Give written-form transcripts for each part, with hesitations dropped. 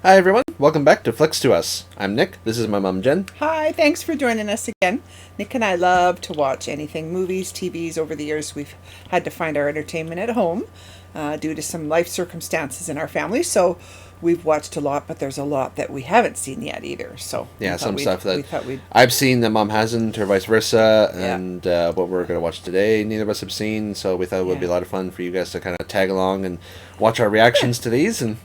Hi everyone, welcome back to Flicks to Us. I'm Nick, this is my mom Jen. Hi, thanks for joining us again. Nick and I love to watch anything, movies, TVs. Over the years we've had to find our entertainment at home due to some life circumstances in our family. So we've watched a lot, but there's a lot that we haven't seen yet either. So yeah, some stuff that I've seen that mom hasn't or vice versa, and what we're going to watch today neither of us have seen, so we thought it would be a lot of fun for you guys to kind of tag along and watch our reactions to these. And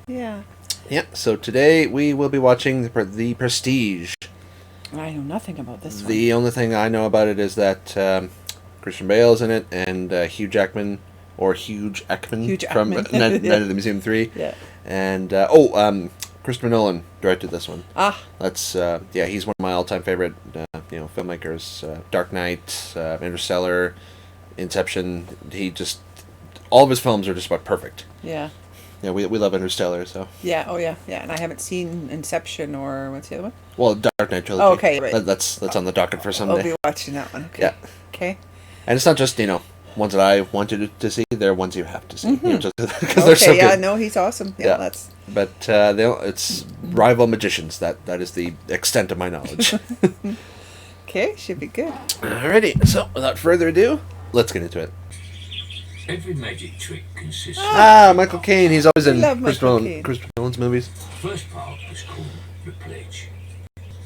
yeah, so today we will be watching The Prestige. I know nothing about this one. The only thing I know about it is that Christian Bale's in it, and Hugh Jackman from Night of the Museum 3. Yeah. And, Christopher Nolan directed this one. That's, he's one of my all-time favorite, filmmakers. Dark Knight, Interstellar, Inception. All of his films are just about perfect. Yeah. Yeah, we love Interstellar, so. Yeah, yeah. And I haven't seen Inception or what's the other one? Well, Dark Knight trilogy. Oh, okay, right. That's on the docket for someday. I'll be watching that one. Okay. Yeah. Okay. And it's not just, ones that I wanted to see, they're ones you have to see. Mm-hmm. Just because they're so good. Yeah, no, he's awesome. Yeah. But it's rival magicians. That is the extent of my knowledge. Okay, should be good. Alrighty, so without further ado, let's get into it. Every magic trick consists Michael Caine. He's always in Christopher Nolan's movies. The first part is called the pledge.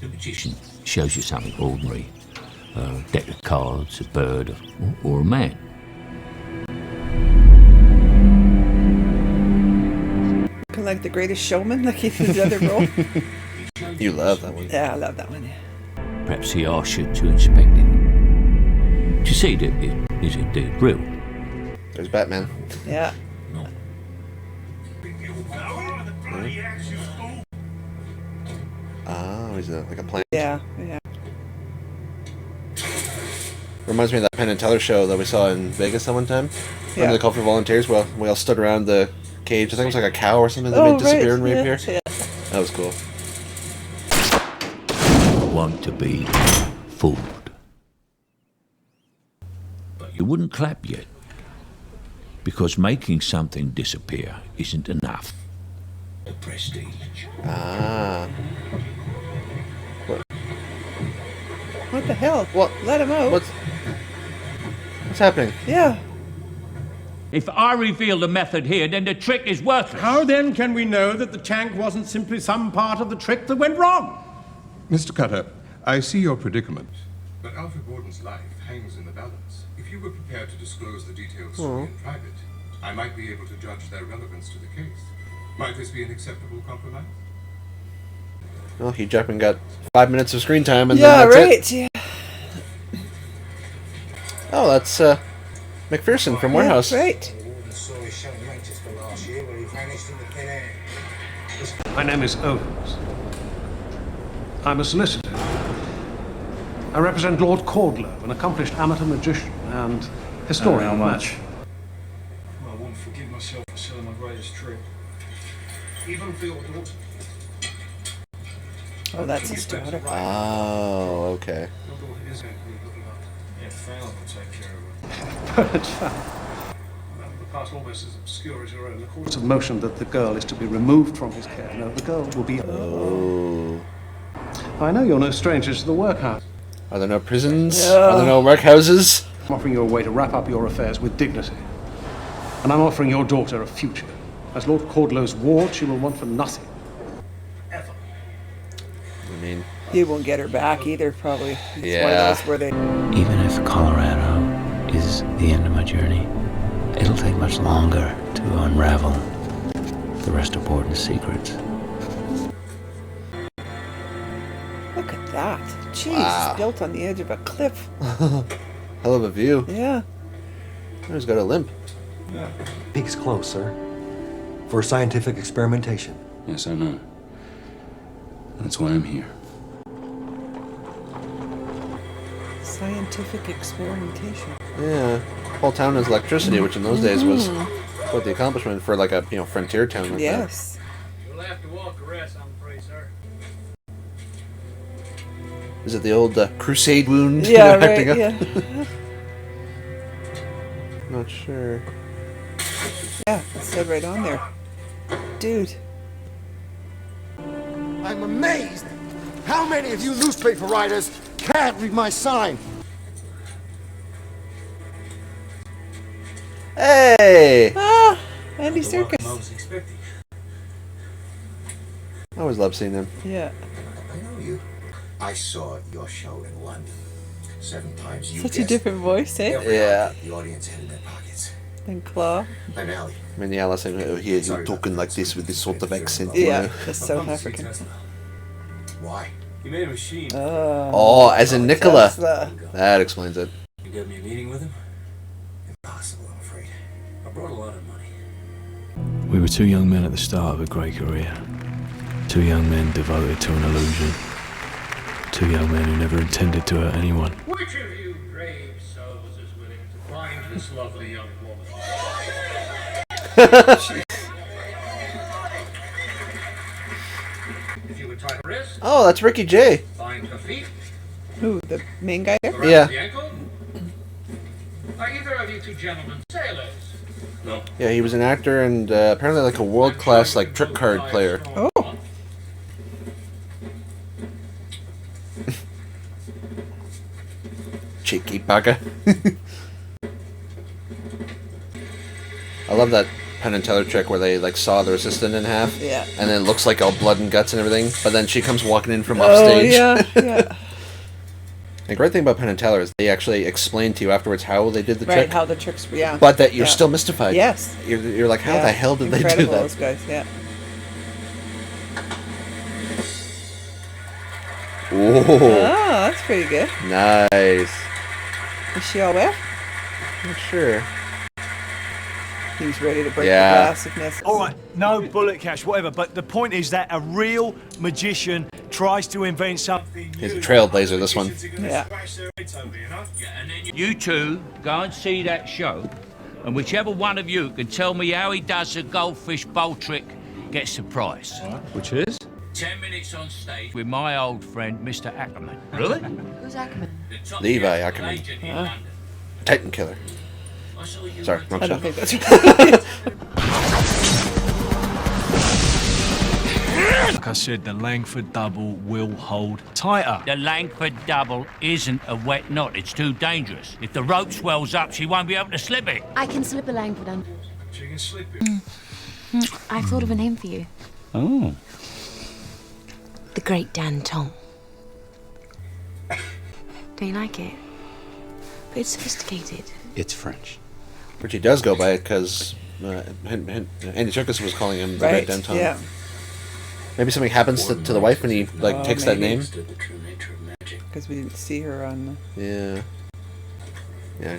The magician shows you something ordinary. A deck of cards, a bird, or a man. Kind of like The Greatest Showman, like he did the other role. You love that one. Yeah, I love that one, yeah. Perhaps he asks you to inspect it. To see that it is indeed real. There's Batman. Yeah. No. Oh, he's like a plant. Yeah. Reminds me of that Penn and Teller show that we saw in Vegas that one time. Remember the Call for Volunteers? Well, we all stood around the cage. I think it was like a cow or something that made disappear and reappear. Yeah. That was cool. Want to be fooled. But you wouldn't clap yet. Because making something disappear isn't enough. The prestige. What the hell? What? Let him out. What's happening? Yeah. If I reveal the method here, then the trick is worthless. How then can we know that the tank wasn't simply some part of the trick that went wrong? Mr. Cutter, I see your predicament. But Alfred Borden's life hangs in the balance. If you were prepared to disclose the details to me in private, I might be able to judge their relevance to the case. Might this be an acceptable compromise? Well, Hugh Jackman got 5 minutes of screen time, and then that's it. Yeah. Oh, that's McPherson from Warehouse. Right. My name is Owens. I'm a solicitor. I represent Lord Cordlow, an accomplished amateur magician and historian. How much? I won't forgive myself for selling my greatest trick. Even for your daughter. Oh, that's his daughter. Oh, okay. Your daughter is going to be looking after. Yeah, Fallon will take care of her. The past almost as obscure as your own. The courts Of motion that the girl is to be removed from his care. No, the girl will be. Oh. I know you're no strangers to the workhouse. Are there no prisons? Are there no workhouses? I'm offering you a way to wrap up your affairs with dignity. And I'm offering your daughter a future. As Lord Cordlow's ward, she will want for nothing. ever. I mean, He won't get her back either, probably. It's Yeah. one of those where they... Even if Colorado is the end of my journey, it'll take much longer to unravel the rest of Borden's secrets. Look at that. Jeez, Wow. it's built on the edge of a cliff. hell of a view. Yeah. He's got a limp. Peak's close, sir. For scientific experimentation. Yes, I know. That's why I'm here. Scientific experimentation. Yeah. Whole town has electricity, which in those days was quite the accomplishment for like a frontier town like Yes. You'll have to walk the rest, I'm afraid, sir. that. Is it the old crusade wound? Yeah, they're right, acting up? yeah. Not sure. Yeah, it said right on there. Dude. I'm amazed. How many of you newspaper writers can't read my sign? Hey! Ah, Andy Serkis. I always love seeing him. Yeah. I know you. I saw your show in London. 7 times you Such a different voice, eh? Yeah. The audience had in their pockets. And Claw. I'm Allie. I mean, yeah, last time I hear you talking like this with this sort of accent. Yeah, You know? the South African. Why? He made a machine. Oh, as in Nicola. Tesla. That explains it. You got me a meeting with him? Impossible, I'm afraid. I brought a lot of money. We were 2 young men at the start of a great career. 2 young men devoted to an illusion. 2 young men who never intended to hurt anyone. Which of you brave souls is willing to find this lovely young woman? If you would tie her wrist, Oh, that's Ricky Jay. bind her feet, Who, the main guy? around Yeah. the ankle. Are either of you 2 gentlemen sailors? No. Yeah, he was an actor and apparently like a world-class like trick card player. Oh. Cheeky bugger. I love that Penn and Teller trick where they like saw their assistant in half. Yeah. And then it looks like all blood and guts and everything, but then she comes walking in from upstage. Oh, yeah, yeah. The great thing about Penn and Teller is they actually explain to you afterwards how they did the Right, trick. how the tricks, yeah. But that you're Yeah. still mystified. Yes. You're like, how Yeah. the hell did they do Incredible, that? those guys, yeah. Whoa. Oh, that's pretty good. Nice. Is she all wet? Not sure. He was ready to break Yeah. the glass if necessary. All right, no bullet cash, whatever. But the point is that a real magician tries to invent something. He's a trailblazer, this one. Yeah. You 2 go and see that show, and whichever one of you can tell me how he does the goldfish bowl trick gets the prize. Which is? 10 minutes on stage with my old friend, Mr. Ackerman. Really? Who's Ackerman? Levi Ackerman. Titan Killer. Sorry, wrong I show. don't think that's right. Like I said, the Langford double will hold tighter. The Langford double isn't a wet knot. It's too dangerous. If the rope swells up, she won't be able to slip it. I can slip a Langford under. She can slip it. I've thought of a name for you. Oh. The Great Dan Tong. Don't you like it? But it's sophisticated. It's French. Which he does go by it because Andy Serkis was calling him the Right, Great Denton. yeah. Maybe something happens to the wife when he like takes that maybe. name. Because we didn't see her on Yeah. Yeah.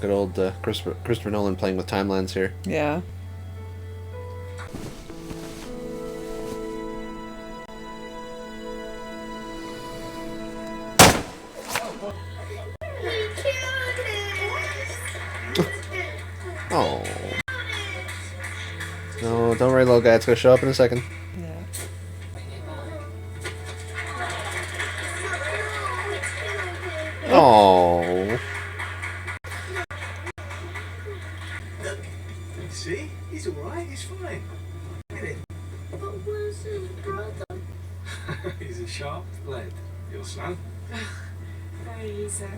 Good old Christopher Nolan playing with timelines here. Yeah. Oh. No, don't worry, little guy. It's gonna show up in a second. Yeah. Oh. See? He's alright, he's fine. Look at him. But where's his brother? He's a sharp lead. Your son?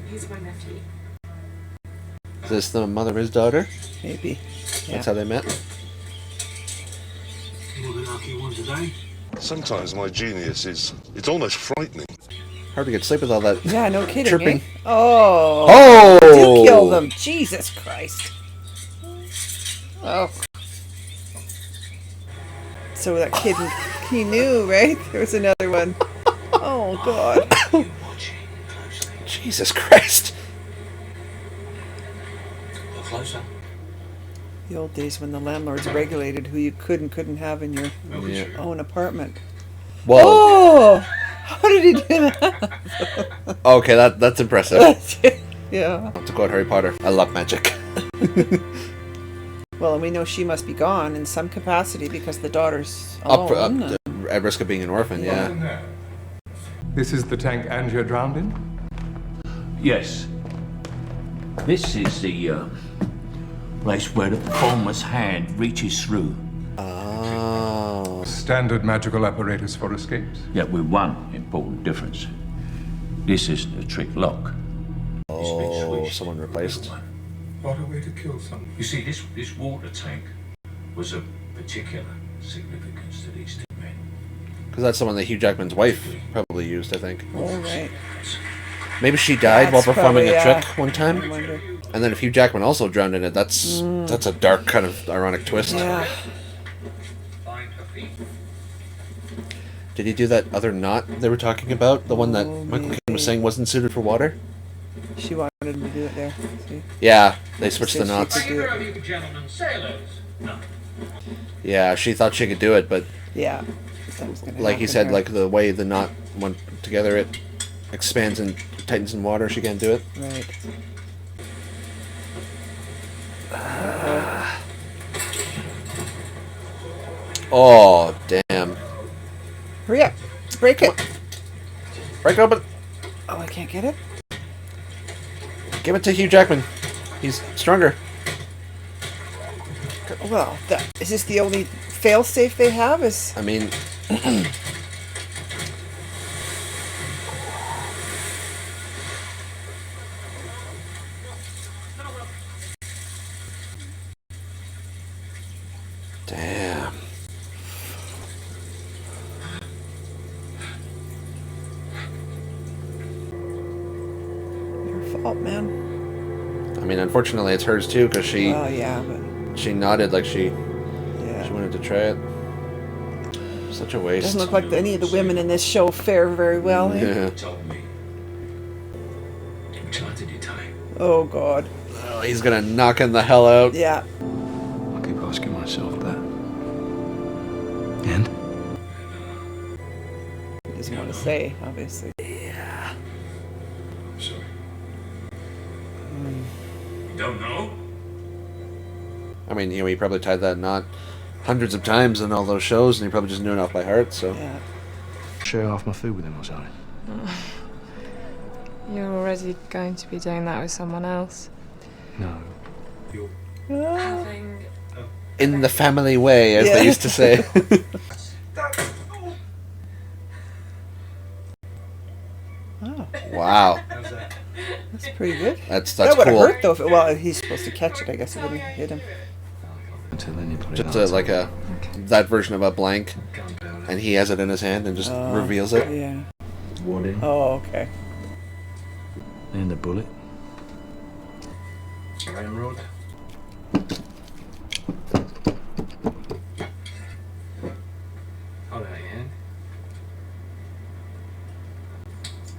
He's my nephew. Is this the mother of his daughter? Maybe. That's how they met. More the lucky one today. Sometimes my genius is, it's almost frightening. Hard to get sleep with all that. Yeah, no kidding. Chirping. Eh? Oh. Oh! Do kill them. Jesus Christ. Oh. So that kid, he knew, right? There was another one. Oh, God. Jesus Christ. Closer. The old days when the landlords regulated who you could and couldn't have in your own apartment. Whoa. Oh! How did he do that? Okay, that's impressive. Yeah. To quote Harry Potter, I love magic. Well, and we know she must be gone in some capacity because the daughter's Up, alone. at risk of being an orphan, yeah. This is the tank Angia drowned in? Yes. This is the place where the performer's hand reaches through. Oh. standard magical apparatus for escapes? Yeah, with one important difference. This isn't a trick lock. Oh, someone replaced. What a way to kill someone. You see, this water tank was of particular significance to these two men. Because that's the one that Hugh Jackman's wife probably used, I think. All right. Maybe she died while That's performing probably, a trick one time. I wonder. And then if Hugh Jackman also drowned in it, that's a dark kind of ironic twist. Yeah. Did he do that other knot they were talking about? The one that Michael Caine was saying wasn't suited for water? She wanted him to do it there. See? Yeah, they switched the Said she knots. could do Either it. of you gentlemen sailors? No. Yeah, she thought she could do it, but Yeah. That was gonna like he happen said, there. like the way the knot went together, it expands and tightens in water. She can't do it. Right. Oh, damn. Hurry up. Break it. Break it open. Oh, I can't get it? Give it to Hugh Jackman. He's stronger. Well, is this the only fail-safe they have? I mean... Damn. Your fault, man. I mean, unfortunately, it's hers too, because she... Oh, yeah, but... She nodded like she Yeah. wanted to try it. Such a waste. Doesn't look like any of the women in this show fare very well. Eh? Yeah. Told me. Which line did you tie? Oh, God. Oh, he's gonna knock him the hell out. Yeah. I keep asking myself that. And? He doesn't want to say, obviously. Yeah. I'm sorry. You don't know? I mean, he probably tied that knot hundreds of times in all those shows, and he probably just knew it off by heart, so... Yeah. Share half my food with him or something. You're already going to be doing that with someone else. No. Having... In the family way, as they used to say. Oh. Wow. That's pretty good. That's that would cool. have hurt, though. Well, he's supposed to catch it. I guess it wouldn't hit him. Until then you put it Just like that version of a blank, and he has it in his hand and just reveals it. Yeah. Warning. Oh, okay. And the bullet. Ramrod. Hold on, Ian.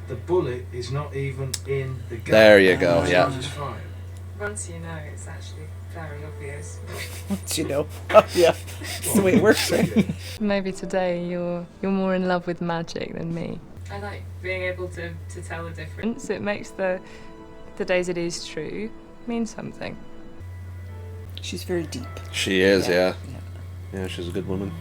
The bullet is not even in the gun. There you go, yeah. Just fine. Once you know, it's actually very obvious. Once you know. Oh, yeah. That's the way it works, right? Maybe today you're more in love with magic than me. I like being able to tell the difference. It makes the days it is true mean something. She's very deep. She is, yeah. Yeah, she's a good woman.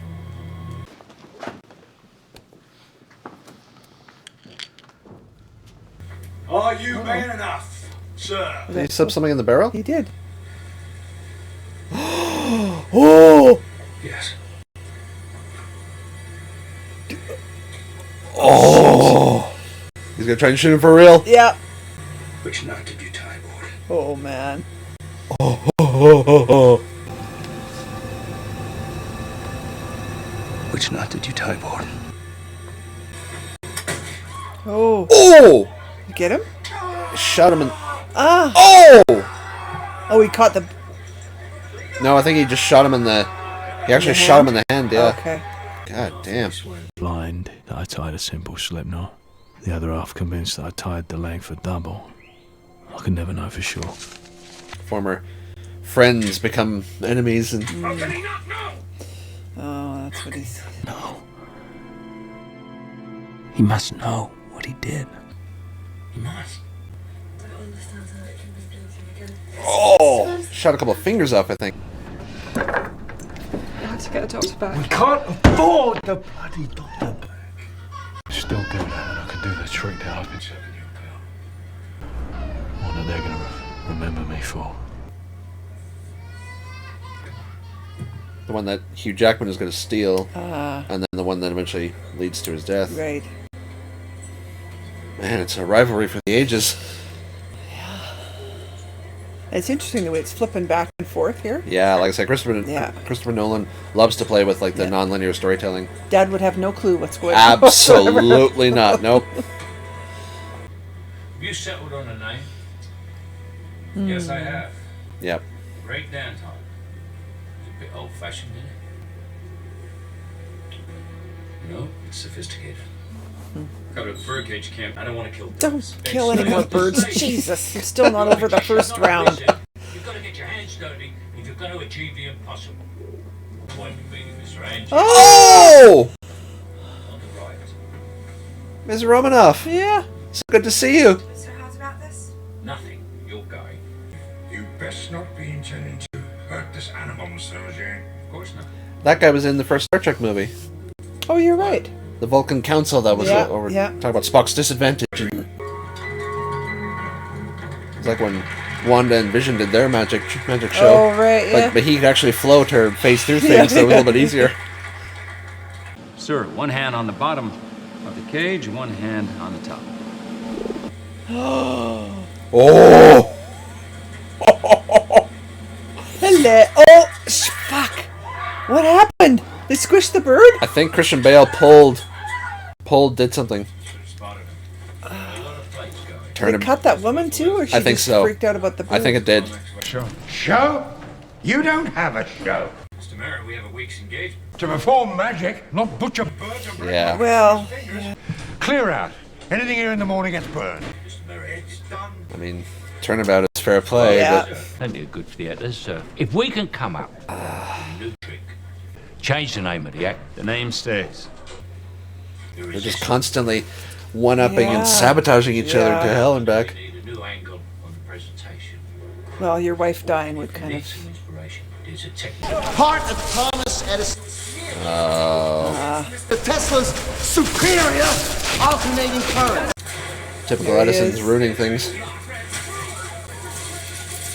Are you man enough, sir? Did he slip something in the barrel? He did. Oh! Yes. Oh! He's gonna try and shoot him for real? Yeah. Which knot did you tie, boy? Oh, man. Oh. Which knot did you tie, boy? Oh. Oh! You get him? Shot him in... Ah! Oh! Oh, he caught the... No, I think he just shot him in the... He actually shot him in the hand, yeah. Okay. God damn. Blind that I tied a simple slip knot. The other half convinced that I tied the length for double. I could never know for sure. Former friends become enemies and... Oh, that's what he's... No. He must know what he did. He must. Oh! Shot a couple of fingers off, I think. I have to get the doctor back. We can't afford the bloody doctor back. Still do that, and I could do the trick that I've been serving you about. One that they're gonna remember me for. The one that Hugh Jackman is going to steal, and then the one that eventually leads to his death. Right. Man, it's a rivalry for the ages. It's interesting the way it's flipping back and forth here. Yeah, like I said, Christopher Nolan loves to play with like the non-linear storytelling. Dad would have no clue what's going on. Absolutely not. Nope. Have you settled on a name? Yes, I have. Yep. Great Dan time. It's a bit old-fashioned, isn't it? No, it's sophisticated. Got a birdcage camp. I don't want to kill birds. Don't kill any more birds. Jesus, you're still not over the first round. You've got to get your hands dirty if you're going to achieve the impossible. Point me, Mr. Angel. Oh! Ms. Romanoff. Yeah. So good to see you. So how's about this? Nothing. You're going. You best not be intending to hurt this animal, Mr. Roger. Of course not. That guy was in the first Star Trek movie. Oh, you're right. The Vulcan Council that was over talking about Spock's disadvantage. It's like when Wanda and Vision did their magic show. Oh, right, yeah. But he could actually float her face through things, so it was a little bit easier. Sir, one hand on the bottom of the cage and one hand on the top. Oh! Hello. Oh, fuck. What happened? They squished the bird? I think Christian Bale did something. Did they cut that woman too, or she I think just so. freaked out about the bird? I think it did. Show? You don't have a show. Mr. Merritt, we have a week's engagement. To perform magic, not butcher birds and break Yeah. off Well, fingers. Clear out. Anything here in the morning gets burned. Mr. Merritt, it's done. I mean, turnabout is fair play, but Plenty of good theatres. If we can come up with a new trick, change the name of the act. The name stays. they're just constantly one-upping and sabotaging each other to hell and back. We need a new angle on the presentation. well, your wife dying would kind Need of... some inspiration. It's a technique. Part of Thomas Edison. Oh. The Tesla's superior alternating current. Typical There he Edison's is. ruining things.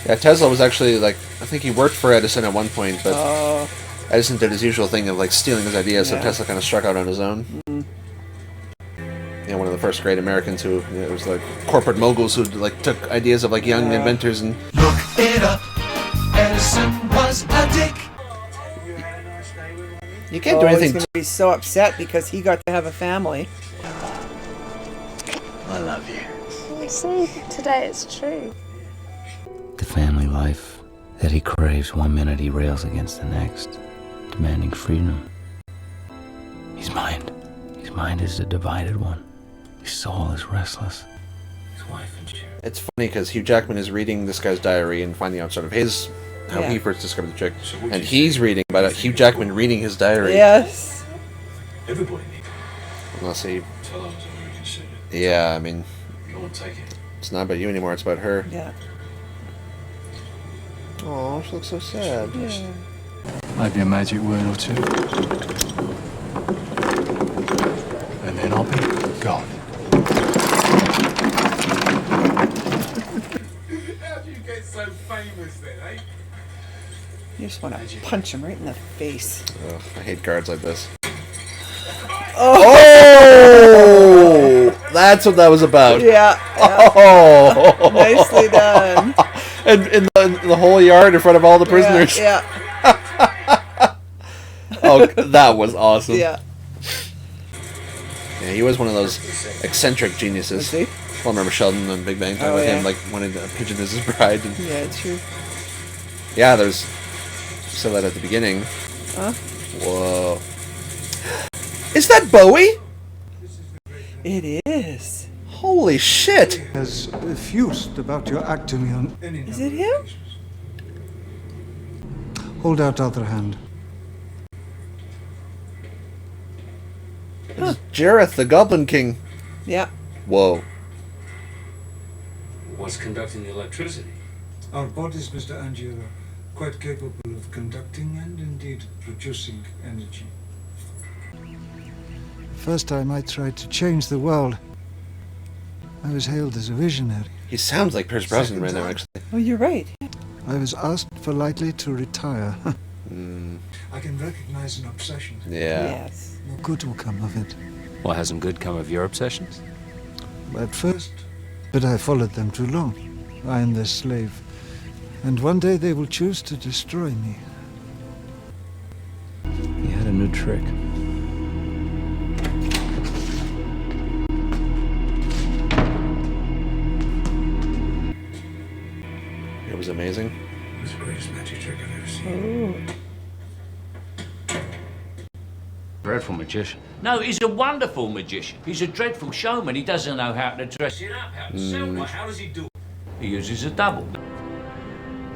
Yeah, Tesla was actually like, I think he worked for Edison at one point, but Edison did his usual thing of like stealing his ideas, so Yeah. Tesla kind of struck out on his own. Yeah, one of the first great Americans who it was like corporate moguls who like took ideas of like young inventors and Look it up. Edison was a dick. you can't do He's anything. going to be so upset because he got to have a family. I love you. You see, today it's true. The family life that he craves, one minute he rails against the next, demanding freedom. His mind is a divided one. His soul is restless. His wife and children. It's funny because Hugh Jackman is reading this guy's diary and finding out sort of how he first discovered the trick, and he's reading about Hugh Jackman reading his diary. Yes. Everybody needs Unless he, tell them to reconsider. yeah, I mean, Go and take it. it's not about you anymore; it's about her. Yeah. Oh, she looks so sad. Maybe a magic word or two. And then I'll be gone. How do you get so famous then, eh? You just want to punch him right in the face. Ugh, I hate guards like this. Oh! That's what that was about. Yeah. Oh! Nicely done. And in the whole yard in front of all the prisoners. Yeah. Oh, that was awesome. Yeah. Yeah, he was one of those eccentric geniuses. Was he? I remember Sheldon on Big Bang talking about him, like wanting to pigeon as his bride. And, Yeah, true. yeah, there's said that at the beginning. Huh? Whoa. Is that Bowie? It is. Holy shit! Has effused about your act to me on... Is it him? Hold out other hand. It's Jareth, the Goblin King. Yeah. Whoa. What's conducting the electricity? Our bodies, Mr. Angelo, are quite capable of conducting and indeed producing energy. First time I tried to change the world, I was hailed as a visionary. He sounds like Pierce Brosnan right now, actually. Oh, you're right. I was asked politely to retire. I can recognize an obsession. Yeah. Yes. No good will come of it. Well, hasn't good come of your obsessions? At first, but I followed them too long. I am their slave. And one day they will choose to destroy me. He had a new trick. It was amazing. It was the greatest magic trick I've ever seen. Dreadful magician. No, he's a wonderful magician. He's a dreadful showman. He doesn't know how to dress it up, how to sell it. How does he do it? He uses a double.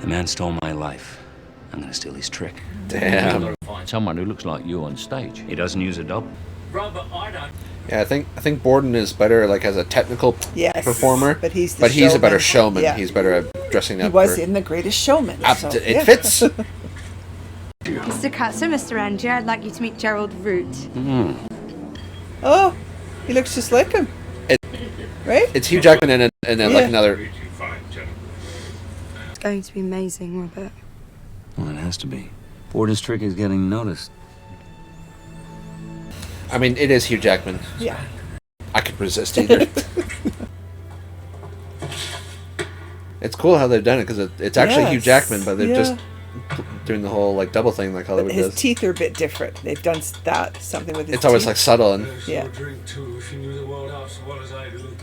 The man stole my life. I'm gonna steal his trick. Damn. You've got to find someone who looks like you on stage. He doesn't use a double. Robert, I don't. Yeah, I think Borden is better like as a technical performer, but he's a better showman. Yeah. He's better at dressing up. He was in The Greatest Showman. So, it fits. Mr. Custer, Mr. Angier, I'd like you to meet Gerald Root. Oh, he looks just like him. Right? It's Hugh Jackman and then like another. It's going to be amazing, Robert. Well, it has to be. Borden's trick is getting noticed. I mean, it is Hugh Jackman. Yeah. I could resist either. It's cool how they've done it because it's actually Hugh Jackman, but they're just doing the whole like double thing like Hollywood His does. teeth are a bit different. They've done something with his It's always teeth. like subtle and Yeah. Drink too if you knew the world half as well as I do.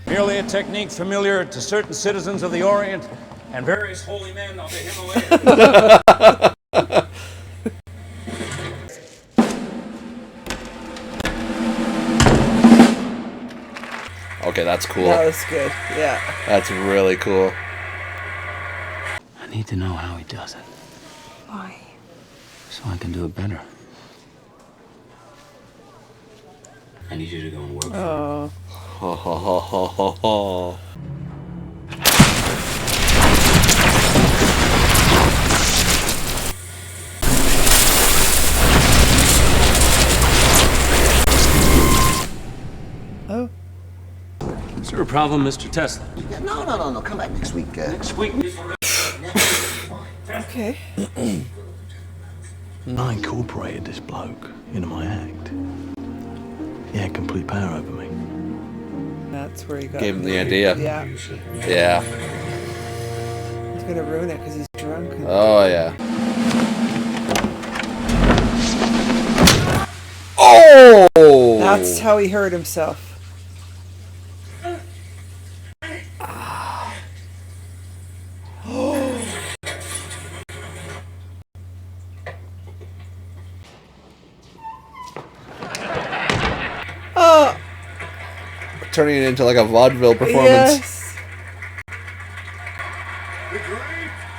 Merely a technique familiar to certain citizens of the Orient and various holy men of the Himalayas. Okay, that's cool. That was good. Yeah. That's really cool. I need to know how he does it. Why? So I can do it better. I need you to go and work for him. Oh. Ho ho ho ho ho ho. Oh. Is there a problem, Mr. Tesla? Yeah, no. Come back next week. Next week? Okay. I incorporated this bloke into my act. He had complete power over me. That's where he got. Gave him the idea. Yeah. Yeah. He's gonna ruin it because he's drunk. Oh yeah. Oh! That's how he hurt himself. Oh. Turning it into like a vaudeville performance. Yes.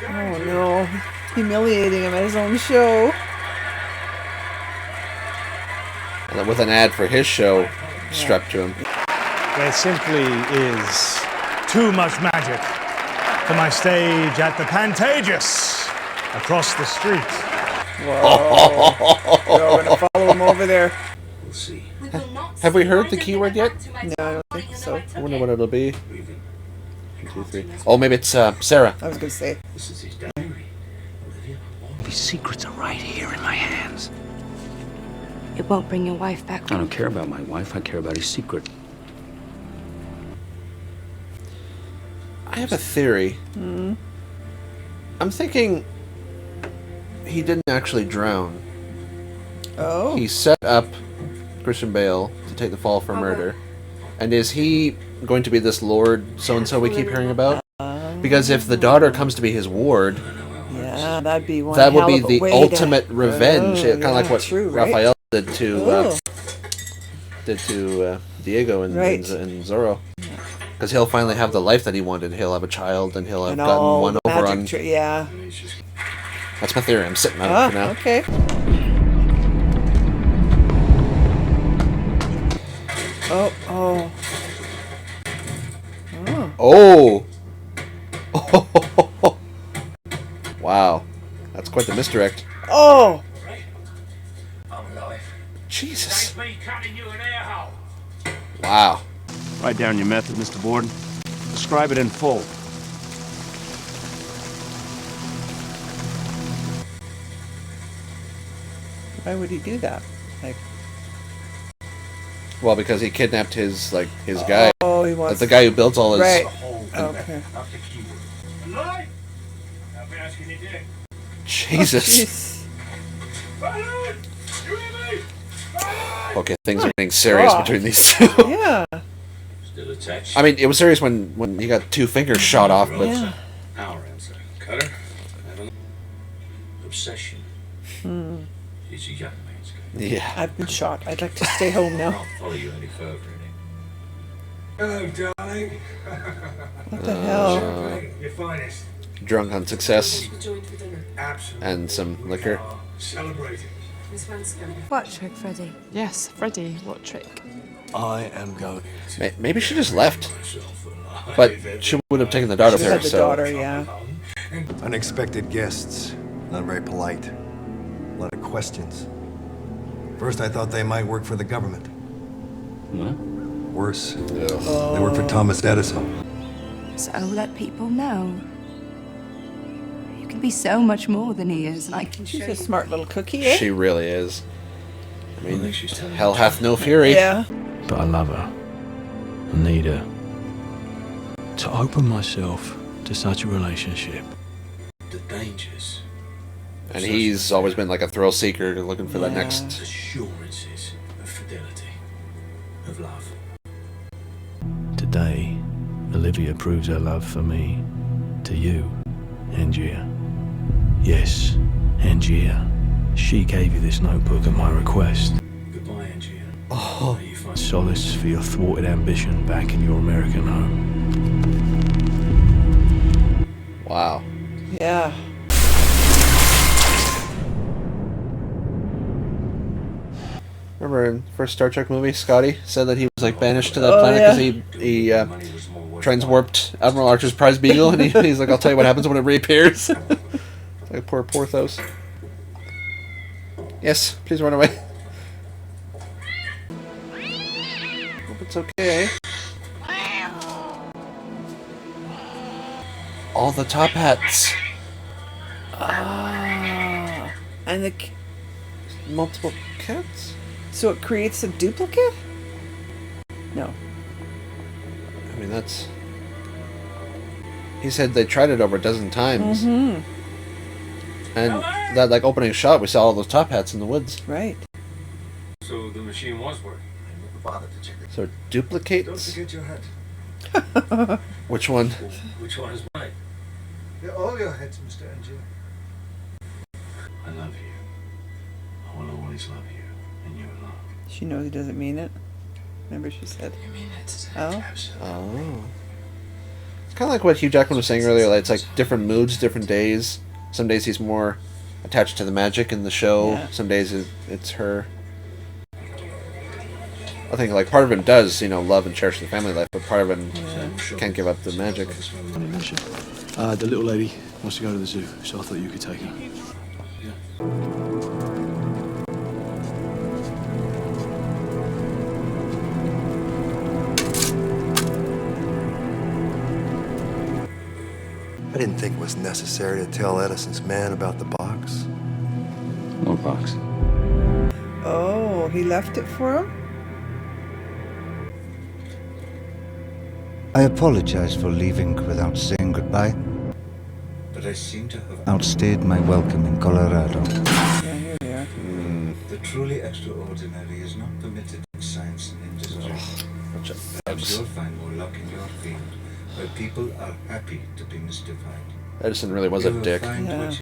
Oh no. Humiliating him at his own show. And then with an ad for his show strapped to him. There simply is too much magic for my stage at the Pantages across the street. Whoa. We're gonna follow him over there. We'll see. Have we heard the keyword yet? No, I don't think so. I wonder what it'll be. 1, 2, 3. Oh, maybe it's Sarah. I was gonna say. This is his diary. These secrets are right here in my hands. It won't bring your wife back. I don't care about my wife. I care about his secret. I have a theory. I'm thinking he didn't actually drown. Oh. He set up Christian Bale to take the fall for murder. And is he going to be this Lord so-and-so we keep hearing about? Because if the daughter comes to be his ward, yeah, that'd be one. that would be hell of a the way ultimate to, revenge. Kind of like what true, right? Raphael did to Oh. Diego and Zorro. Because he'll finally have the life that he wanted. He'll have a child, and he'll have And gotten all one the over on. magic yeah. That's my theory. I'm sitting on it for now. Okay. Oh, oh. Oh. Wow. That's quite the misdirect. Oh. Jesus. Me cutting you an air hole. Wow. Write down your method, Mr. Borden. Describe it in full. Why would he do that? Like, well, because he kidnapped his guy. Oh, he wants the guy who builds all his. Right. Okay. Jesus. Okay, things are getting serious between these two. Yeah. Still attached? I mean, it was serious when he got 2 fingers shot off, but. Yeah. Our answer. Cutter? Obsession. She's a young man's game. Yeah. I've been shot. I'd like to stay home now. I'll follow you any further, Hello, darling. What the hell? Your finest. Drunk on success. Absolutely. And some liquor. Celebrating. What trick, Freddie? Yes, Freddie, what trick? I am going. Maybe she just left. But she would have taken the daughter She there, had the so. daughter, yeah. Unexpected guests. Not very polite. A lot of questions. First, I thought they might work for the government. What? Worse. They work for Thomas Edison. So let people know. You can be so much more than he is, and I can She's show a you. smart little cookie, eh? She really is. I mean, hell hath no fury. Yeah. But I love her. I need her. To open myself to such a relationship. The dangers. And he's always been like a thrill seeker, looking for that next. Assurances of fidelity. Of love. Today, Olivia proves her love for me to you, Angier. Yes, Angier. She gave you this notebook at my request. Goodbye, Angie. Oh. You find Solace for your thwarted ambition back in your American home. Wow. Yeah. Remember in the first Star Trek movie, Scotty said that he was like banished to that Oh, planet yeah. because he transwarped Admiral Archer's prize beagle, and he's like, "I'll tell you what happens when it reappears." Like poor Porthos. Yes, please run away. Hope it's okay. All the top hats. Ah. And the... Multiple cats? So it creates a duplicate? No. I mean, that's... He said they tried it over a dozen times. Mm-hmm. And that like opening shot, we saw all those top hats in the woods. Right. So the machine was working. I never bothered to check it. So it duplicates. Don't forget your hat. Which one? Which one is mine? They're all your heads, Mr. Angel. I love you. I will always love you. And you alone. She knows he doesn't mean it. Remember she said. You mean it? Oh. Oh. It's kind of like what Hugh Jackman was saying earlier. Like, it's like different moods, different days. Some days he's more attached to the magic in the show. Yeah. Some days it's her. I think like part of him does, love and cherish the family life, but part of him can't give up the magic. The little lady wants to go to the zoo, so I thought you could take her. I didn't think it was necessary to tell Edison's man about the box. What box? Oh, he left it for him? I apologize for leaving without saying goodbye. But I seem to have Outstayed my welcome in Colorado. Yeah, here we are. The truly extraordinary is not permitted in science and industry. Perhaps you'll find more luck in your field, where people are happy to be mystified. Edison really was a dick. Yeah.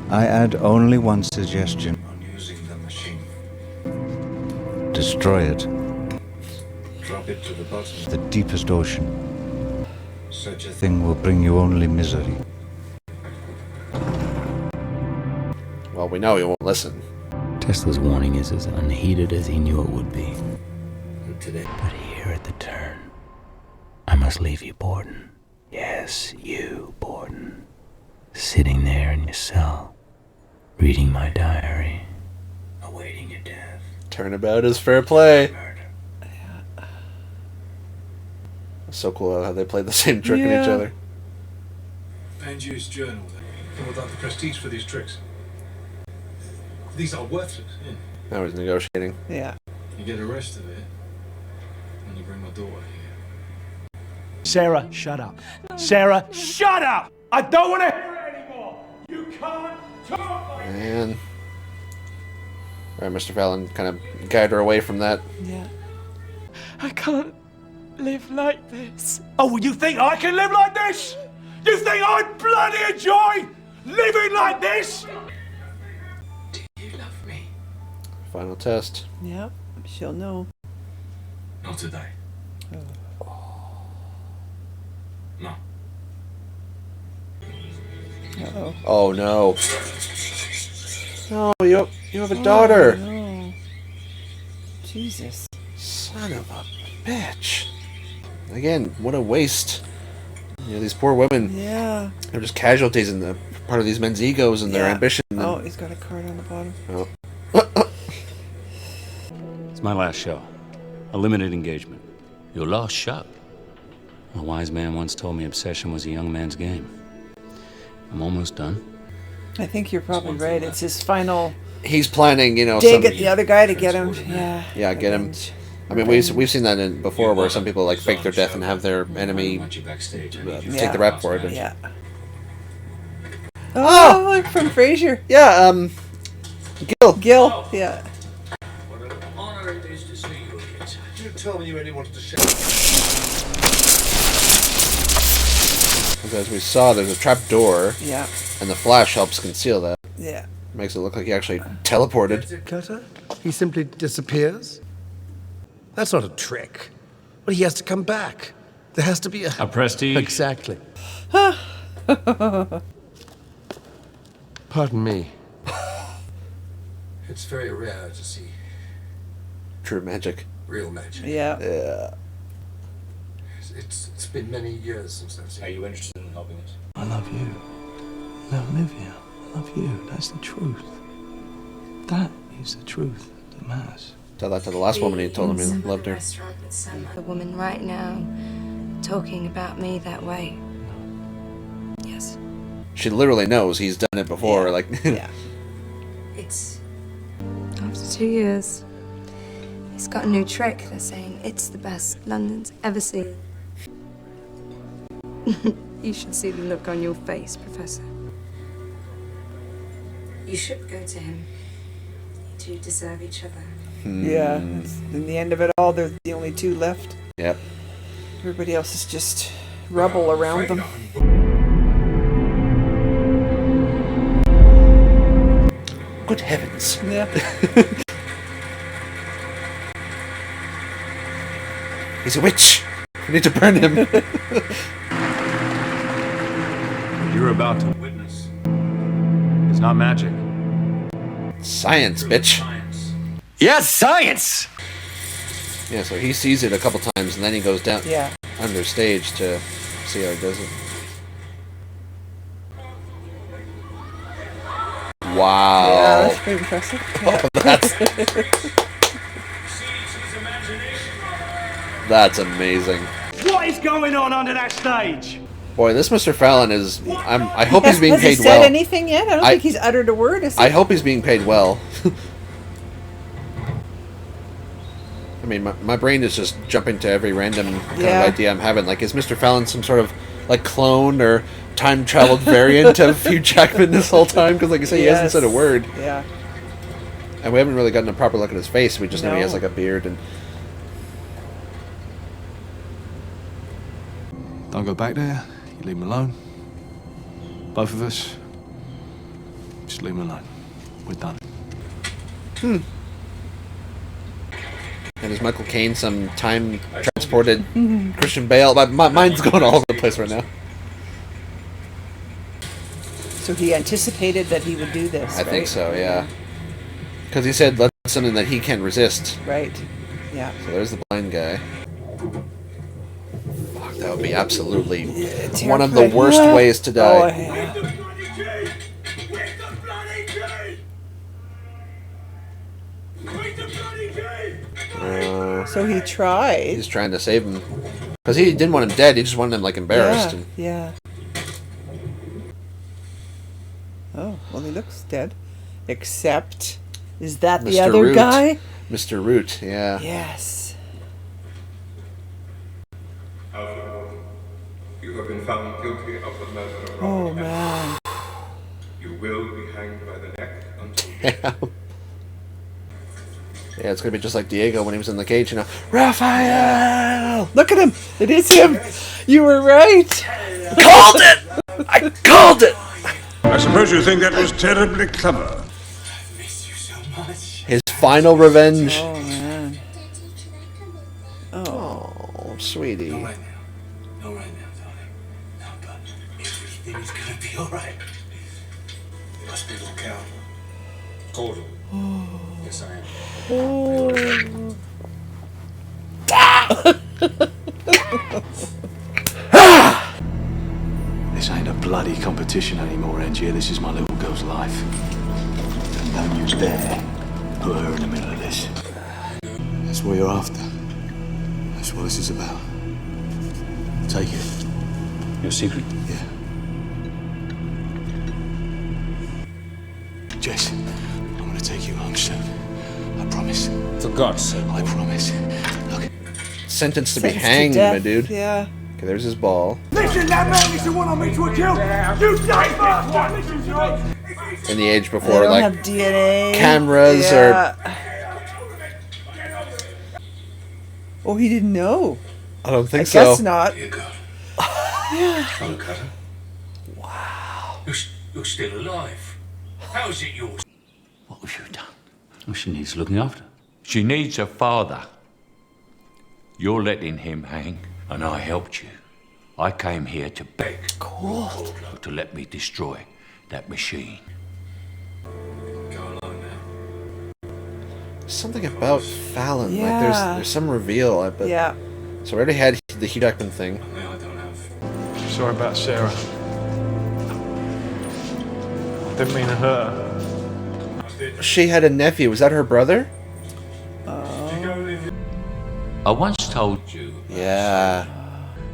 I add only one suggestion. On using the machine. Destroy it. Drop it to the bottom. The deepest ocean. Such a Thing will bring you only misery. Well, we know he won't listen. Tesla's warning is as unheeded as he knew it would be. today. But here at the turn, I must leave you, Borden. Yes, you, Borden. Sitting there in your cell, reading my diary, awaiting your death. Turnabout is fair play. So cool how they played the same trick in each other. Angie's journal, then. And without the prestige for these tricks. These are worthless. Yeah. Now he's negotiating. Yeah. You get the rest of it when you bring my daughter here. Sarah, shut up. Sarah, shut up! I don't want to hear it anymore! You can't talk like And Mr. Fallon kind of guided her away from that. Yeah. I can't live like this. Oh, well, you think I can live like this? You think I bloody enjoy living like this? Do you love me? Final test. Yeah. She'll know. Not today. No. Uh-oh. Oh no. No, you have a daughter. Oh, no. Jesus. Son of a bitch. Again, what a waste. You know, these poor women. Yeah. They're just casualties in the part of these men's egos and their ambition. And, Oh, he's got a card on the bottom. oh. It's my last show. A limited engagement. Your last show? A wise man once told me obsession was a young man's game. I'm almost done. I think you're probably right. It's his final He's planning, you know, dig at the other guy to get him. Yeah. Yeah, get him. I mean, we've seen that before, where some people like fake their death and have their enemy take the rap for it. Yeah. Oh, look, from Frasier. Yeah, Gil. Yeah. What an honor it is to see you again. You told me you really wanted to share. As we saw, there's a trap door. Yeah. And the flash helps conceal that. Yeah. Makes it look like he actually teleported. Cutter? He simply disappears? That's not a trick. But he has to come back. There has to be a prestige. Exactly. Pardon me. It's very rare to see True magic. real magic. Yeah. Yeah. It's been many years since I've seen. Are you interested in helping us? I love you. No, Olivia, I love you. That's the truth. That is the truth that matters. Tell that to the last woman he told him he loved her. The woman right now talking about me that way. Yes. She literally knows he's done it before. Like, yeah. It's after 2 years. He's got a new trick. They're saying it's the best London's ever seen. You should see the look on your face, Professor. You should go to him. You two deserve each other. Yeah. In the end of it all, they're the only two left. Yep. Everybody else is just rubble around them. Good heavens. Yeah. He's a witch. We need to burn him. What you're about to witness is not magic. Science, bitch. Yes, science! Yeah, so he sees it a couple times and then he goes down under stage to see how he does it. Wow. Yeah, that's pretty impressive. Oh, that's amazing. What is going on under that stage? Boy, this Mr. Fallon is. I hope he's being Has paid he well. said anything yet? I don't think he's uttered a word. I hope he's being paid well. I mean, my brain is just jumping to every random kind of idea I'm having. Like, is Mr. Fallon some sort of like clone or time traveled variant of Hugh Jackman this whole time? Because, like you say, he hasn't said a word. Yeah. And we haven't really gotten a proper look at his face. We just know he has like a beard and. Don't go back there. You leave him alone. Both of us. Just leave him alone. We're done. And is Michael Caine some time transported Christian Bale? My mind's going all over the place right now. So he anticipated that he would do this. I think so, yeah. Because he said that's something that he can resist. Right. Yeah. So there's the blind guy. Fuck, that would be absolutely one of the worst ways to die. Oh, yeah. So he tried. He's trying to save him. Because he didn't want him dead, he just wanted him, like, embarrassed. Yeah. Oh, well, he looks dead. Except Is that the Mr. other Root. guy? Mr. Root, yeah. Yes. Alfred Morgan, you have been found guilty of the murder of Oh, Robert man. You will be hanged by the neck until Yeah. Yeah, it's gonna be just like Diego when he was in the cage, you know. Raphael! Look at him! It is him! You were right! Called it! I called it! I suppose you think that was terribly clever. His final revenge. Oh, man. Oh, sweetie. Not right now. Not right now, darling. No, but everything is gonna be alright. You must be a little coward. Cordial. Yes, I am. This ain't a bloody competition anymore, Angier. This is my little girl's life. And don't you dare put her in the middle of this. That's what you're after. That's what this is about. Take it. Your secret? Yeah. Jess, I'm gonna take you home soon. I promise. For God's sake. I promise. Look. Sentenced to be Sentenced to hanged, death, my dude. Yeah. Okay, there's his ball. Listen, that man is the one I meet to a kill. You die first one. Listen to me. In the age They before, don't like, have DNA. cameras Yeah. Oh, he didn't know. I don't think I so. guess not. Dear God. Yeah. Hello, Cutter. Wow. You're still alive. How is it yours? What have you done? Well, she needs looking after. She needs a father. You're letting him hang, and I helped you. I came here to beg to let me destroy that machine. Go alone now. Something about Fallon. Yeah. Like, there's some reveal. But Yeah. So we already had the Hugh Jackman thing. I don't have. Sorry about Sarah. Didn't mean to hurt her. She had a nephew. Was that her brother? I once told you Yeah.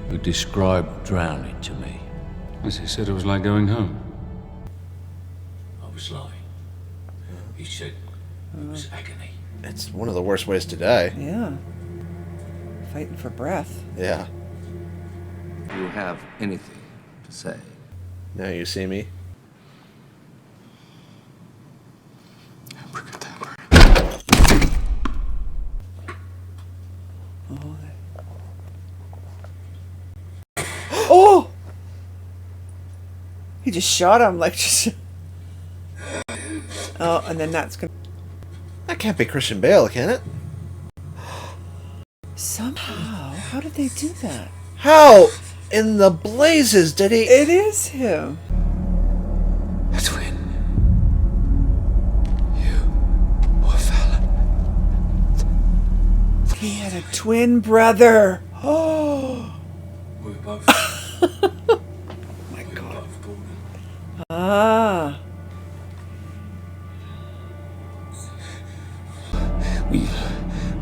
who described drowning to me. As he said, it was like going home. I was lying. He said it was agony. It's one of the worst ways to die. Yeah. Fighting for breath. Yeah. Do you have anything to say? Now you see me. Oh! He just shot him like just. Oh, and then that's gonna. That can't be Christian Bale, can it? Somehow, how did they do that? How in the blazes did he? It is him. A twin. You or Fallon. He had a twin brother. Oh. We're both. My we're God. both Gordon. Ah.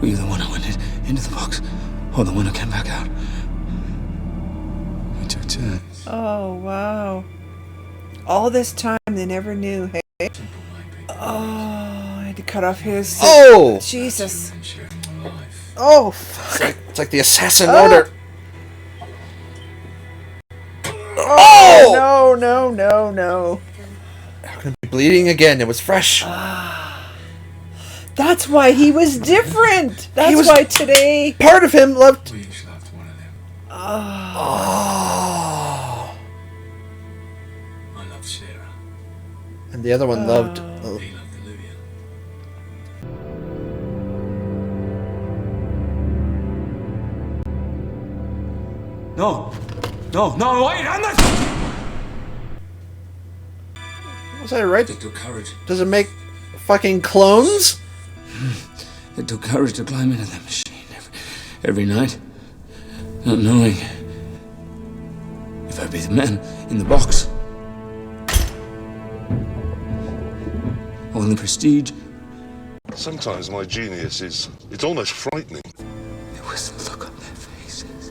Were you the one who went into the box? Or the one who came back out? We took turns. Oh, wow. All this time they never knew, hey? Oh, I had to cut off his. Oh! Jesus. Oh, fuck. It's like the assassin order. Oh! No. How can it be bleeding again? It was fresh. That's why he was different. That's was- why today. Part of him loved. We each loved one of them. Oh. I loved Sarah. And the other one loved. He loved Olivia. No, wait, I'm not. Was I right? It took courage. Does it make fucking clones? It took courage to climb into that machine every night, not knowing if I'd be the man in the box or the prestige. Sometimes my genius is, it's almost frightening. There was the look on their faces.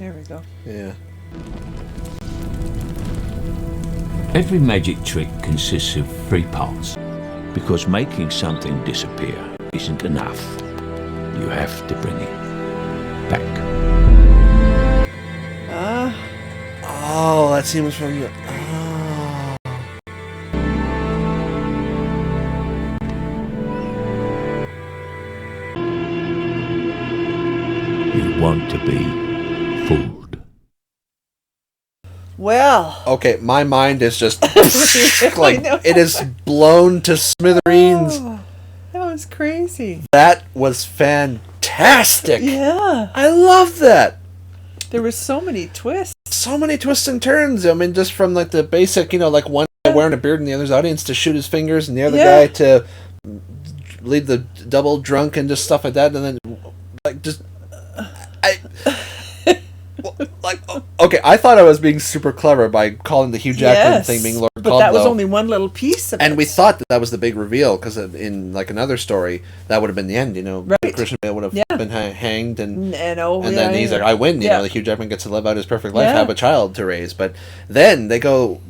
There we go. Yeah. Every magic trick consists of 3 parts, because making something disappear isn't enough. You have to bring it back. Oh, that scene was from the... You want to be fooled. Well. Okay, my mind is just... like, it is blown to smithereens. Oh, that was crazy. That was fantastic. Yeah. I love that. There were so many twists. So many twists and turns. I mean, just from like the basic, like one guy wearing a beard in the other's audience to shoot his fingers, and the other guy to lead the double drunk and just stuff like that, and then like just okay, I thought I was being super clever by calling the Hugh Jackman thing being Lord Caldwell. But that was only one little piece of it. And we thought that was the big reveal, because in like another story, that would have been the end, Right. Christian Bale would have been hanged, and then he's like, I win, the Hugh Jackman gets to live out his perfect life, have a child to raise. But then they go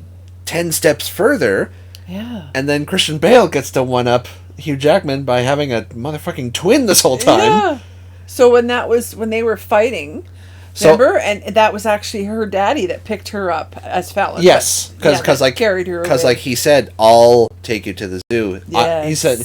10 steps further, and then Christian Bale gets to one-up Hugh Jackman by having a motherfucking twin this whole time. Yeah. So when they were fighting... Remember, and that was actually her daddy that picked her up as Fallon. Yes, because like carried her. Because like he said, I'll take you to the zoo. Yes. He said,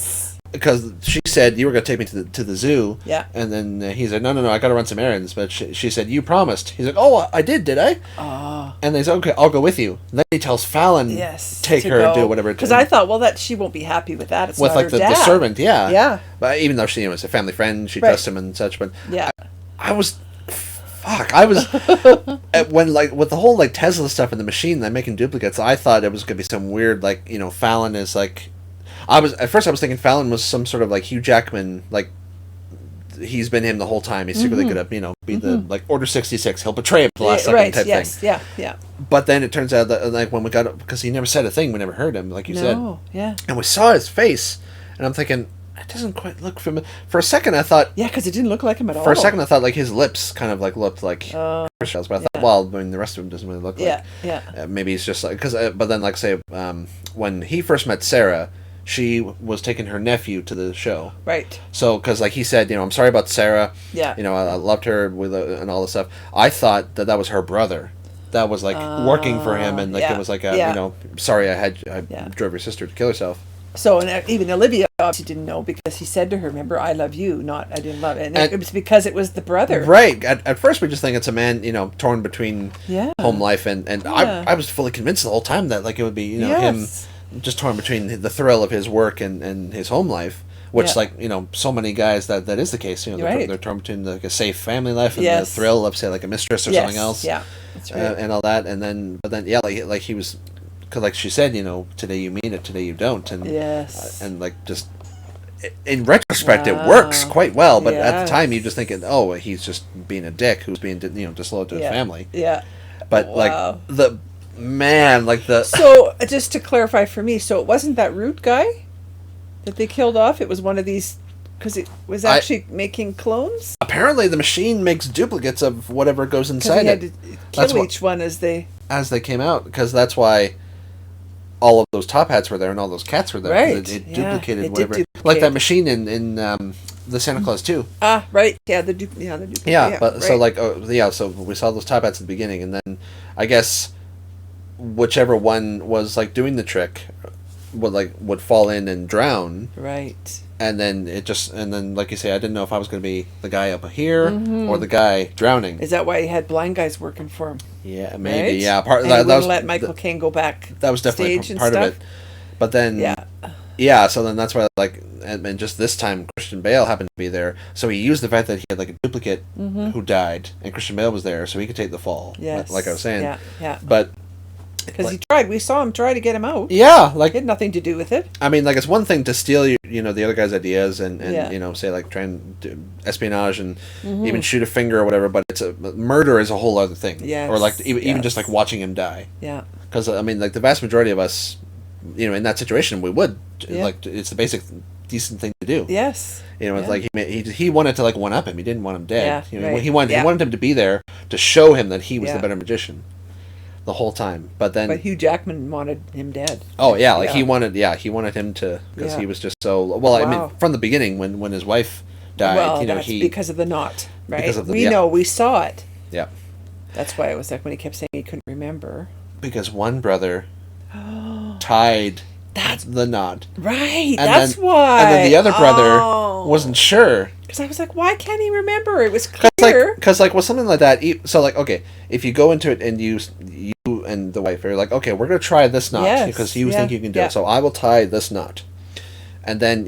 because she said you were going to take me to the zoo. Yeah. And then he said, no, I got to run some errands. But she said, you promised. He's like, oh, I did I? Oh. And they said, okay, I'll go with you. And then he tells Fallon, take her and do whatever. Because I thought, well, that she won't be happy with that. It's with not like her dad. the servant, yeah. Yeah. But even though she was a family friend, she trusts him and such. But yeah, I was. Fuck! I was when like with the whole like Tesla stuff in the machine, that making duplicates. I thought it was gonna be some weird like Fallon is like. At first I was thinking Fallon was some sort of like Hugh Jackman, like he's been him the whole time. He's secretly gonna be the like Order 66. He'll betray him at the last second type thing. Yeah. But then it turns out that like when we got because he never said a thing, we never heard him like you said. Yeah. And we saw his face, and I'm thinking. It doesn't quite look familiar. For a second, I thought... Yeah, because it didn't look like him at all. For a second, I thought like his lips kind of like looked like Christian's, but I thought, well, I mean, the rest of him doesn't really look like... Yeah. Maybe it's just like... but then, like, say, when he first met Sarah, she was taking her nephew to the show. Right. So, because like he said, I'm sorry about Sarah. Yeah. I loved her with and all this stuff. I thought that was her brother. That was like working for him, and like it was like a, sorry, I drove your sister to kill herself. So, and even Olivia obviously didn't know because he said to her, remember, I love you, not I didn't love it. And it was because it was the brother. Right. At first we just think it's a man, torn between home life and I was fully convinced the whole time that like it would be, him just torn between the thrill of his work and his home life. Which, like, so many guys that is the case. They're torn between like a safe family life and the thrill of, say, like a mistress or something else. Yeah, that's right. And all that. But then, like he was... Because, like she said, today you mean it, today you don't, and and like just in retrospect, it works quite well. But at the time, you're just thinking, oh, he's just being a dick who's being disloyal to his family. Yeah. But like the man, like the. So just to clarify for me, so it wasn't that Root guy that they killed off. It was one of these because it was actually making clones. Apparently, the machine makes duplicates of whatever goes inside it. it. Kill each one as they came out, because that's why. All of those top hats were there, and all those cats were there. Right. It duplicated whatever, like that machine in the Santa Claus 2. Ah, right. Yeah, the duplicate. Yeah, but right. So like, so we saw those top hats at the beginning, and then I guess whichever one was like doing the trick would fall in and drown. Right. And then like you say, I didn't know if I was going to be the guy up here or the guy drowning. Is that why he had blind guys working for him? Yeah, maybe. Right? Yeah, part. And that was let Michael Caine go back. That was definitely part of it. But then, so then that's why and just this time Christian Bale happened to be there, so he used the fact that he had like a duplicate who died, and Christian Bale was there, so he could take the fall. Yes. Like I was saying. Yeah. But. Because he tried. We saw him try to get him out. Yeah, like... It had nothing to do with it. I mean, like, it's one thing to steal, the other guy's ideas and say, like, try and do espionage and even shoot a finger or whatever, but murder is a whole other thing. Yes. Or, like, even just, like, watching him die. Yeah. Because, I mean, like, the vast majority of us, in that situation, we would. Like, it's the basic decent thing to do. Yes. You know, it's like he wanted to like one up him. He didn't want him dead. Yeah, You know, right. he wanted him to be there to show him that he was the better magician the whole time. But then Hugh Jackman wanted him dead. Oh yeah, like he wanted him to, because he was just so well. I mean, from the beginning when his wife died, well, you know, that's because of the knot, right? Because of the, we saw it. Yeah. That's why it was like when he kept saying he couldn't remember. Because one brother tied the knot. Right, and that's then, why. And then the other brother wasn't sure. Because I was like, why can't he remember? It was clear. Because like with something like that, so like, okay, if you go into it and you and the wife are like, okay, we're gonna try this knot because you think you can do it, so I will tie this knot, and then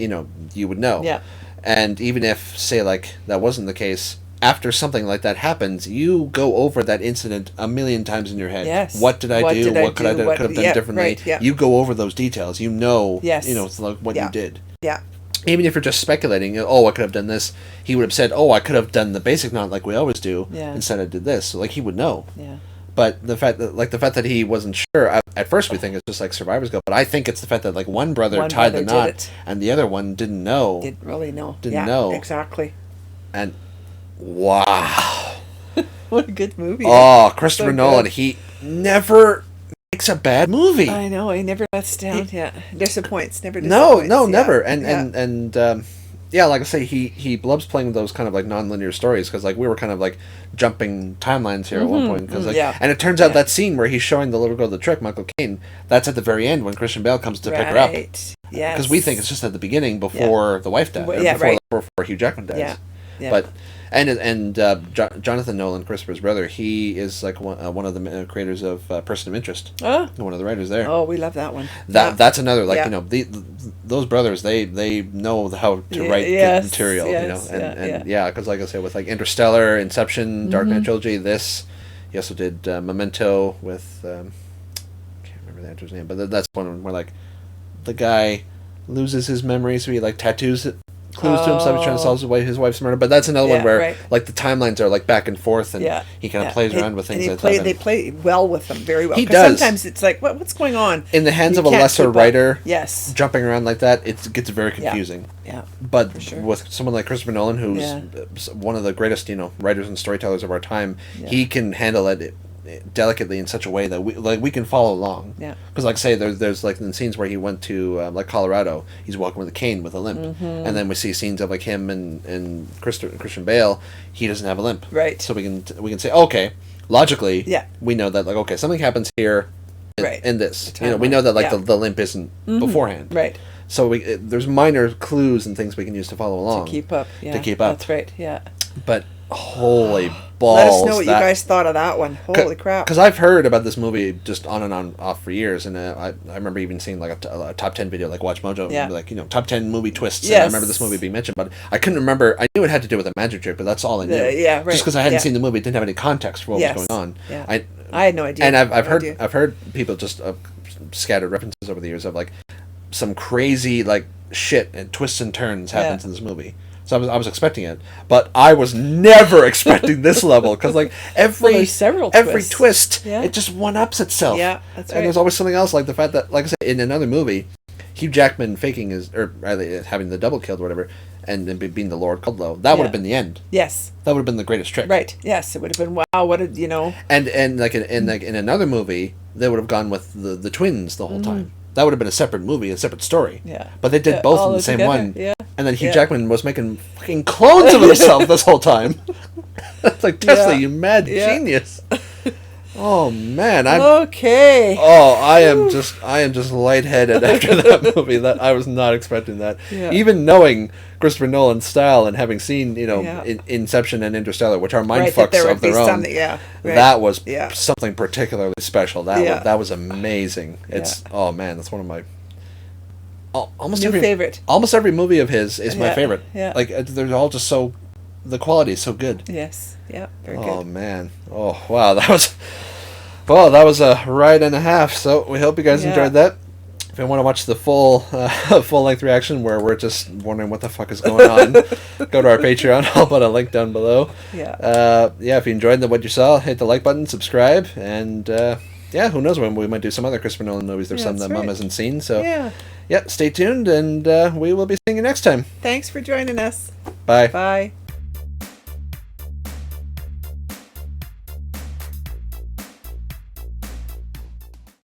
you would know. Yeah. And even if say like that wasn't the case, after something like that happens, you go over that incident a million times in your head. Yes. What did I do? What could I could have done differently? Right, yeah. You go over those details. Yes. It's like what you did. Yeah. Even if you're just speculating, I could have done this. He would have said, I could have done the basic knot like we always do. Yeah. Instead I did this. So like he would know. Yeah. But the fact that he wasn't sure, at first we think it's just like Survivor's Guilt, but I think it's the fact that like one brother tied the knot and the other one didn't know. Didn't really know. Didn't know. Exactly. And wow. What a good movie. Oh, Christopher Nolan, he never makes a bad movie. I know, he never lets down. Disappoints, never disappoints. No, never. And like I say, he loves playing with those kind of like non-linear stories, because like we were kind of like jumping timelines here at one point, because and it turns out that scene where he's showing the little girl the trick, Michael Caine, that's at the very end when Christian Bale comes to pick her up. Yes. Because we think it's just at the beginning before the wife died, before Hugh Jackman dies. Yeah. But Jonathan Nolan, Christopher's brother, he is like one of the creators of Person of Interest. Oh, one of the writers there. Oh, we love that one. That's another those brothers, they know how to write good material, because like I said, with like Interstellar, Inception, Dark Knight trilogy, this he also did Memento with can't remember the actor's name, but that's one where like the guy loses his memory, so he like tattoos it. Clues to himself, he's trying to solve his wife's murder, but that's another one where like the timelines are like back and forth, and he kind of plays around with things. They play well with them, very well. He does. Sometimes it's like, what's going on? In the hands of a lesser writer, yes, jumping around like that, it gets very confusing. Yeah. But with someone like Christopher Nolan, who's one of the greatest, writers and storytellers of our time, he can handle it delicately in such a way that we can follow along. Yeah. Because like say there's like in scenes where he went to like Colorado, he's walking with a cane with a limp, and then we see scenes of like him and Christian Bale, he doesn't have a limp. Right. So we can say logically, we know that like something happens here, in this. We know that like the limp isn't beforehand. Right. So there's minor clues and things we can use to follow along to keep up. Yeah. To keep up. That's right. Yeah. But holy balls! Let us know what you guys thought of that one. Holy crap! Because I've heard about this movie just on and off for years, and I remember even seeing like a top 10 video, like Watch Mojo, like top 10 movie twists. Yes. And I remember this movie being mentioned, but I couldn't remember. I knew it had to do with a magic trick, but that's all I knew. Right. Just because I hadn't seen the movie, didn't have any context for what was going on. Yeah. I had no idea. And I've heard people just scattered references over the years of like some crazy like shit and twists and turns happens in this movie. So I was expecting it, but I was never expecting this level, because like every twist, it just one-ups itself. Yeah, that's right. And there's always something else, like the fact that, like I said, in another movie, Hugh Jackman faking or rather having the double killed or whatever, and being the Lord Kudlow, that would have been the end. Yes. That would have been the greatest trick. Right. Yes, it would have been wow. What did And like in another movie, they would have gone with the twins the whole time. That would have been a separate movie, a separate story. Yeah. But they did both in the same one. Yeah. And then Hugh Jackman was making fucking clones of himself this whole time. It's like, Tesla, you mad genius. Oh man, okay. Oh, I am just lightheaded after that movie. That I was not expecting that. Yeah. Even knowing Christopher Nolan's style and having seen Inception and Interstellar, which are mind fucks of their own. That was something particularly special. That was amazing. It's oh man, that's one of my almost every favorite. Almost every movie of his is my favorite. Yeah. Like they're all just so. The quality is so good. Yes. Yeah. Very good. Oh man. Oh wow. That was a ride and a half. So we hope you guys enjoyed that. If you want to watch the full length reaction where we're just wondering what the fuck is going on, go to our Patreon. I'll put a link down below. Yeah. If you enjoyed what you saw, hit the like button, subscribe, and who knows when we might do some other Christopher Nolan movies. There's some that Mom hasn't seen. So Yeah, stay tuned, and we will be seeing you next time. Thanks for joining us. Bye. Bye.